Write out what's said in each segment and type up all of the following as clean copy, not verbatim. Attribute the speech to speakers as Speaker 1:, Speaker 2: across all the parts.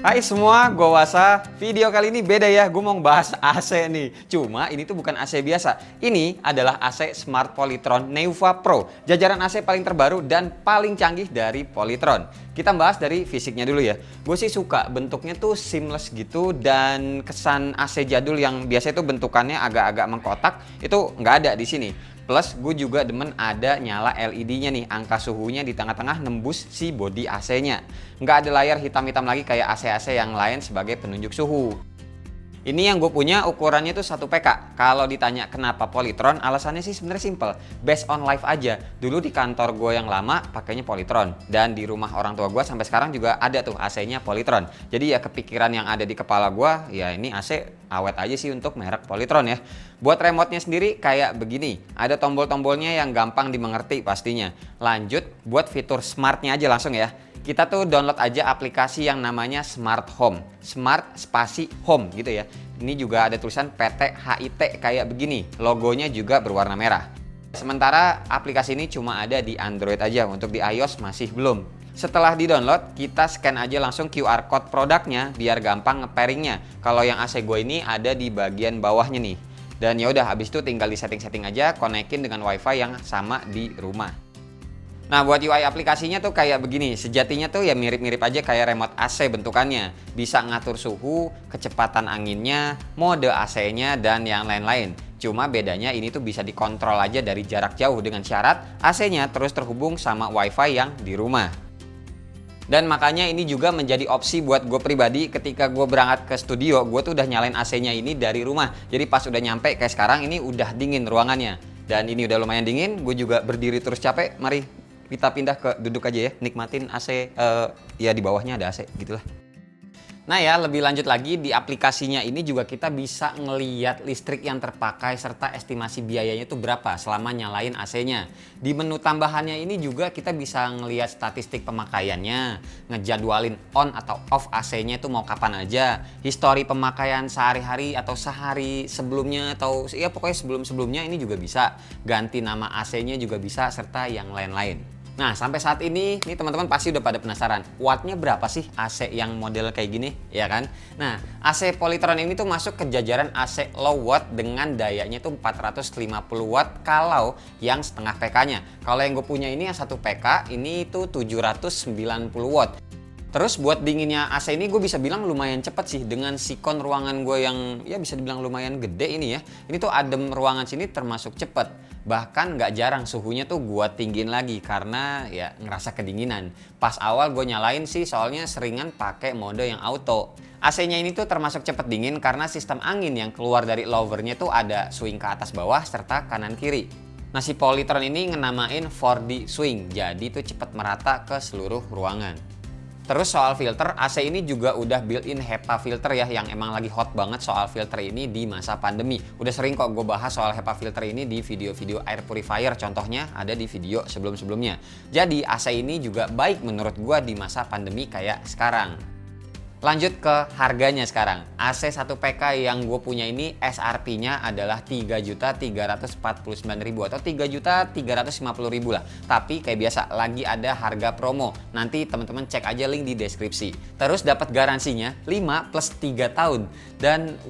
Speaker 1: Hai semua, gua Wasa. Video kali ini beda ya, gue mau bahas AC nih. Cuma ini tuh bukan AC biasa. Ini adalah AC Smart Polytron Neuva Pro. Jajaran AC paling terbaru dan paling canggih dari Polytron. Kita bahas dari fisiknya dulu ya. Gue sih suka bentuknya tuh seamless gitu dan kesan AC jadul yang biasa itu bentukannya agak-agak mengkotak itu nggak ada di sini. Plus gue juga demen ada nyala LED-nya nih, angka suhunya di tengah-tengah nembus si bodi AC-nya. Nggak ada layar hitam-hitam lagi kayak AC-AC yang lain sebagai penunjuk suhu. Ini yang gue punya ukurannya tuh 1 PK. Kalau ditanya kenapa Polytron, alasannya sih sebenarnya simple. Based on life aja. Dulu di kantor gue yang lama pakainya Polytron. Dan di rumah orang tua gue sampai sekarang juga ada tuh AC-nya Polytron. Jadi ya kepikiran yang ada di kepala gue, ya ini AC awet aja sih untuk merek Polytron ya. Buat remote-nya sendiri kayak begini. Ada tombol-tombolnya yang gampang dimengerti pastinya. Lanjut buat fitur smart-nya aja langsung ya. Kita tuh download aja aplikasi yang namanya Smart Home. Smart spasi Home gitu ya. Ini juga ada tulisan PT HIT kayak begini. Logonya juga berwarna merah. Sementara aplikasi ini cuma ada di Android aja, untuk di iOS masih belum. Setelah di-download, kita scan aja langsung QR code produknya biar gampang nge-pairingnya. Kalau yang AC gue ini ada di bagian bawahnya nih. Dan ya udah habis itu tinggal di setting-setting aja, konekin dengan WiFi yang sama di rumah. Nah, buat UI aplikasinya tuh kayak begini. Sejatinya tuh ya mirip-mirip aja kayak remote AC bentukannya. Bisa ngatur suhu, kecepatan anginnya, mode AC-nya, dan yang lain-lain. Cuma bedanya ini tuh bisa dikontrol aja dari jarak jauh dengan syarat AC-nya terus terhubung sama WiFi yang di rumah. Dan makanya ini juga menjadi opsi buat gue pribadi ketika gue berangkat ke studio, gue tuh udah nyalain AC-nya ini dari rumah. Jadi pas udah nyampe kayak sekarang ini udah dingin ruangannya. Dan ini udah lumayan dingin, gue juga berdiri terus capek. Mari kita pindah ke duduk aja ya, nikmatin AC, ya di bawahnya ada AC gitulah. Nah ya, lebih lanjut lagi di aplikasinya ini juga kita bisa ngeliat listrik yang terpakai serta estimasi biayanya itu berapa selama nyalain AC-nya. Di menu tambahannya ini juga kita bisa ngeliat statistik pemakaiannya, ngejadwalin on atau off AC-nya itu mau kapan aja, histori pemakaian sehari-hari atau sehari sebelumnya atau ya pokoknya sebelum-sebelumnya ini juga bisa, ganti nama AC-nya juga bisa serta yang lain-lain. Nah, sampai saat ini, nih teman-teman pasti udah pada penasaran, wattnya berapa sih AC yang model kayak gini, ya kan? Nah, AC Polytron ini tuh masuk ke jajaran AC low watt dengan dayanya tuh 450 watt kalau yang setengah PK-nya. Kalau yang gue punya ini yang 1 PK, ini tuh 790 watt. Terus buat dinginnya AC ini gue bisa bilang lumayan cepet sih dengan sikon ruangan gue yang ya bisa dibilang lumayan gede ini ya. Ini tuh adem ruangan sini termasuk cepet. Bahkan nggak jarang suhunya tuh gue tinggiin lagi karena ya ngerasa kedinginan. Pas awal gue nyalain sih soalnya seringan pakai mode yang auto. AC-nya ini tuh termasuk cepet dingin karena sistem angin yang keluar dari lowernya tuh ada swing ke atas bawah serta kanan kiri. Nah si Polytron ini ngenamain 4D swing, jadi tuh cepet merata ke seluruh ruangan. Terus soal filter, AC ini juga udah built-in HEPA filter ya, yang emang lagi hot banget soal filter ini di masa pandemi. Udah sering kok gue bahas soal HEPA filter ini di video-video air purifier, contohnya ada di video sebelum-sebelumnya. Jadi AC ini juga baik menurut gue di masa pandemi kayak sekarang. Lanjut ke harganya sekarang. AC 1 PK yang gue punya ini SRP-nya adalah 3.349.000 atau 3.350.000 lah. Tapi kayak biasa lagi ada harga promo. Nanti teman-teman cek aja link di deskripsi. Terus dapat garansinya 5 plus 3 tahun. Dan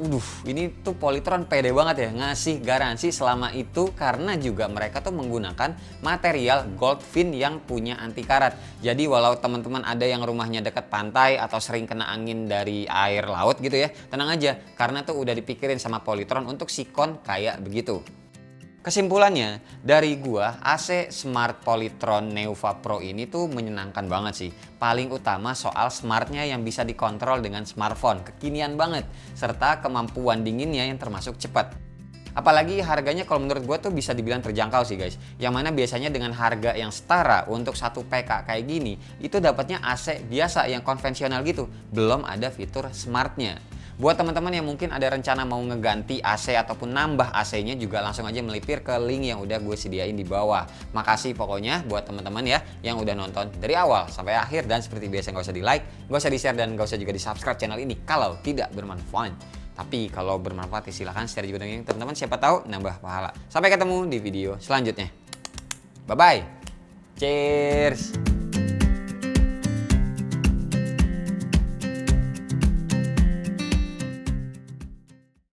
Speaker 1: ini tuh Polytron pede banget ya ngasih garansi selama itu karena juga mereka tuh menggunakan material gold fin yang punya anti karat. Jadi walau teman-teman ada yang rumahnya dekat pantai atau sering kena angin dari air laut gitu ya, tenang aja karena tuh udah dipikirin sama Polytron untuk sikon kayak begitu. Kesimpulannya dari gua, AC Smart Polytron Neuva Pro ini tuh menyenangkan banget sih. Paling utama soal smartnya yang bisa dikontrol dengan smartphone, kekinian banget, serta kemampuan dinginnya yang termasuk cepat. Apalagi harganya kalau menurut gue tuh bisa dibilang terjangkau sih guys. Yang mana biasanya dengan harga yang setara untuk 1 PK kayak gini, itu dapatnya AC biasa yang konvensional gitu. Belum ada fitur smartnya. Buat teman-teman yang mungkin ada rencana mau ngeganti AC ataupun nambah AC-nya juga langsung aja melipir ke link yang udah gue sediain di bawah. Makasih pokoknya buat teman-teman ya yang udah nonton dari awal sampai akhir, dan seperti biasa gak usah di like, gak usah di share, dan gak usah juga di subscribe channel ini kalau tidak bermanfaat. Tapi kalau bermanfaat ya silahkan share juga dengan teman-teman, siapa tahu nambah pahala. Sampai ketemu di video selanjutnya. Bye bye. Cheers.